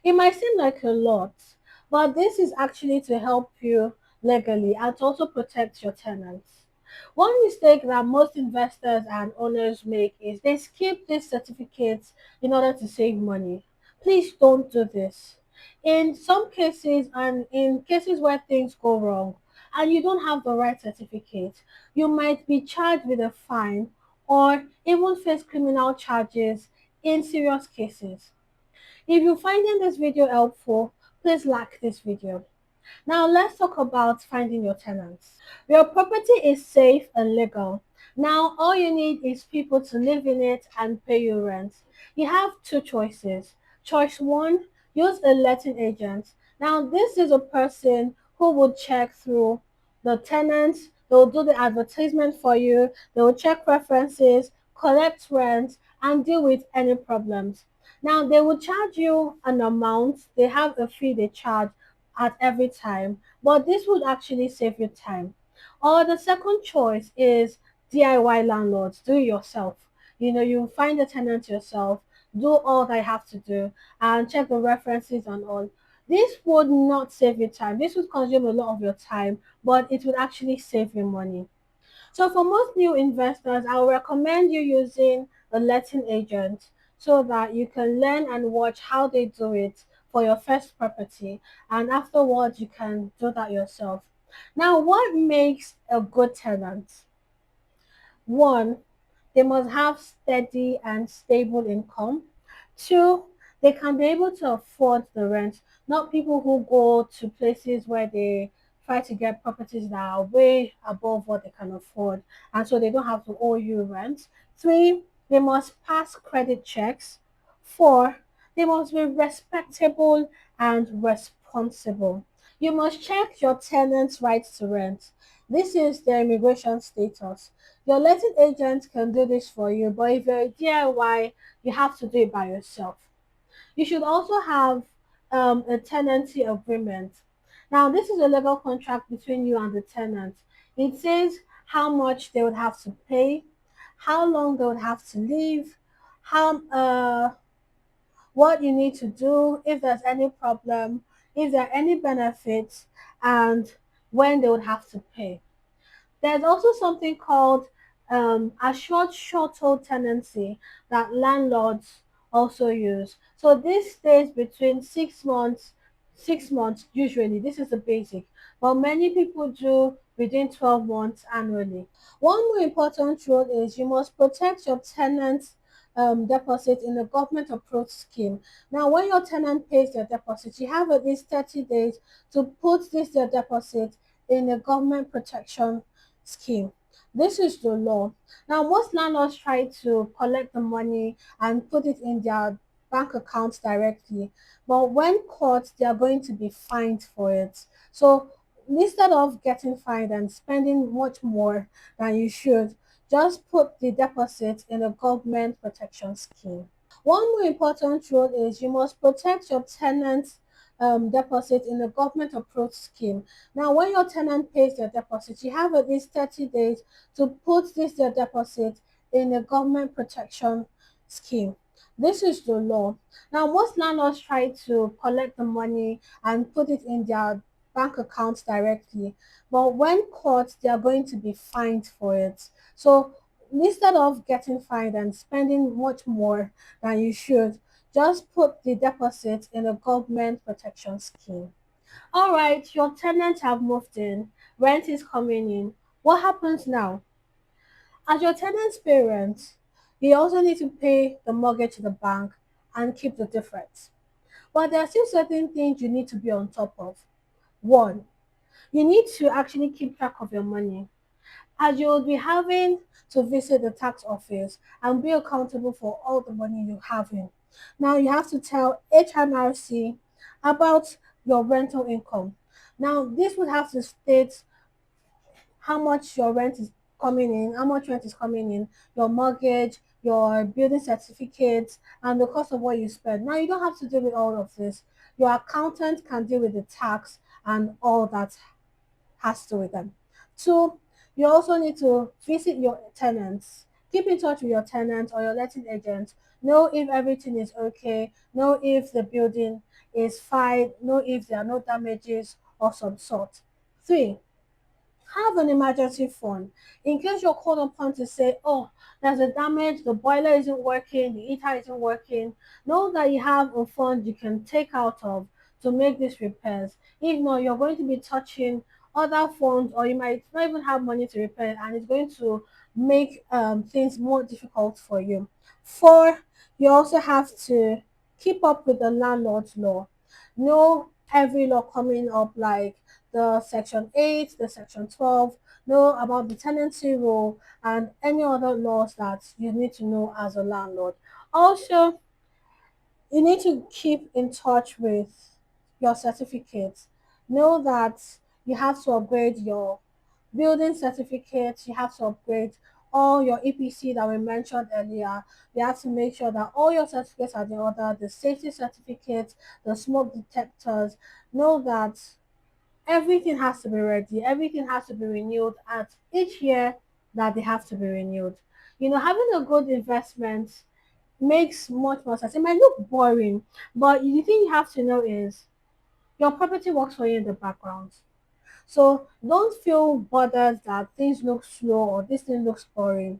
It might seem like a lot, but this is actually to help you legally and to also protect your tenants. One mistake that most investors and owners make is they skip these certificates in order to save money. Please don't do this. In some cases, and in cases where things go wrong and you don't have the right certificate, you might be charged with a fine or even face criminal charges in serious cases. If you're finding this video helpful, please like this video. Now let's talk about finding your tenants. Your property is safe and legal. Now all you need is people to live in it and pay you rent. You have two choices. Choice one, use a letting agent. Now this is a person who will check through the tenants, they'll do the advertisement for you, they will check references, collect rent, and deal with any problems. Now they will charge you an amount, they have a fee they charge at every time, but this would actually save you time. Or the second choice is DIY landlords, do it yourself. You find the tenant yourself, do all that you have to do, and check the references and all. This would not save you time. This would consume a lot of your time, but it would actually save you money. So for most new investors, I would recommend you using a letting agent so that you can learn and watch how they do it for your first property, and afterwards you can do that yourself. Now, what makes a good tenant? One, they must have steady and stable income. Two, they can be able to afford the rent, not people who go to places where they try to get properties that are way above what they can afford, and so they don't have to owe you rent. Three, they must pass credit checks. Four, they must be respectable and responsible. You must check your tenant's right to rent. This is their immigration status. Your letting agent can do this for you, but if you're a DIY, you have to do it by yourself. You should also have a tenancy agreement. Now, this is a legal contract between you and the tenant. It says how much they would have to pay, how long they would have to live, how what you need to do if there's any problem, if there are any benefits, and when they would have to pay. There's also something called a short-hold tenancy that landlords also use. So this stays between 6 months, 6 months usually. This is the basic, but many people do within 12 months annually. One more important rule is you must protect your tenant's deposit in a government approved scheme. Now, when your tenant pays their deposit, you have at least 30 days to put this their deposit in a government protection scheme. This is the law. Now, most landlords try to collect the money and put it in their bank accounts directly, but when caught, they are going to be fined for it. So, instead of getting fined and spending much more than you should, just put the deposit in a government protection scheme. One more important rule is you must protect your tenant's deposit in a government approved scheme. Now, when your tenant pays their deposit, you have at least 30 days to put this their deposit in a government protection scheme. This is the law. Now, most landlords try to collect the money and put it in their bank accounts directly, but when caught, they are going to be fined for it. So instead of getting fined and spending much more than you should, just put the deposit in a government protection scheme. All right, your tenants have moved in, rent is coming in. What happens now? As your tenant's parent, you also need to pay the mortgage to the bank and keep the difference. But there are still certain things you need to be on top of. One, you need to actually keep track of your money, as you will be having to visit the tax office and be accountable for all the money you have in. Now you have to tell HMRC about your rental income. Now this would have to state how much your rent is coming in, how much rent is coming in, your mortgage, your building certificates, and the cost of what you spend. Now you don't have to deal with all of this. Your accountant can deal with the tax and all that has to with them. Two, you also need to visit your tenants Keep in touch with your tenants or your letting agent. Know if everything is okay. Know if the building is fine. Know if there are no damages or some sort. 3, have an emergency fund in case you're called upon to say, oh, there's a damage, the boiler isn't working, the heater isn't working. Know that you have a fund you can take out of to make these repairs. If not, you're going to be touching other funds, or you might not even have money to repair, and it's going to make things more difficult for you. 4, you also have to keep up with the landlord's law. Know every law coming up, like the Section 8, the Section 12, know about the tenancy rule and any other laws that you need to know as a landlord. Also, you need to keep in touch with your certificates. Know that you have to upgrade your building certificates, you have to upgrade all your EPC that we mentioned earlier. You have to make sure that all your certificates are in order, the safety certificates, the smoke detectors. Know that everything has to be ready, everything has to be renewed at each year that they have to be renewed. Having a good investment makes much more sense. It might look boring, but the thing you have to know is your property works for you in the background. So don't feel bothered that things look slow or this thing looks boring.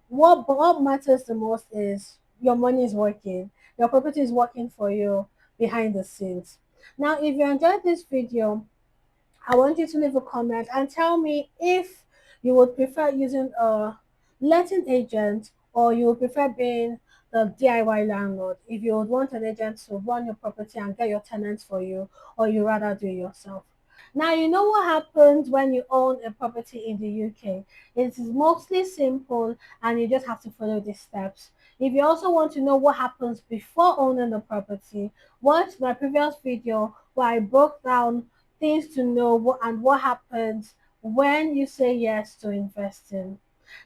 What matters the most is your money is working, your property is working for you behind the scenes. Now, if you enjoyed this video, I want you to leave a comment and tell me if you would prefer using a letting agent or you would prefer being the DIY landlord. If you would want an agent to run your property and get your tenants for you, or you rather do it yourself. Now, you know what happens when you own a property in the UK. It is mostly simple and you just have to follow these steps. If you also want to know what happens before owning the property, watch my previous video where I broke down things to know and what happens when you say yes to investing.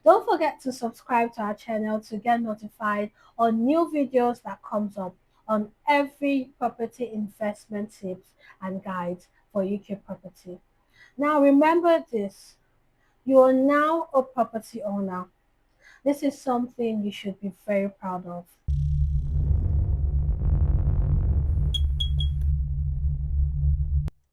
Don't forget to subscribe to our channel to get notified on new videos that comes up on every property investment tips and guides for UK property. Now remember this, you are now a property owner. This is something you should be very proud of.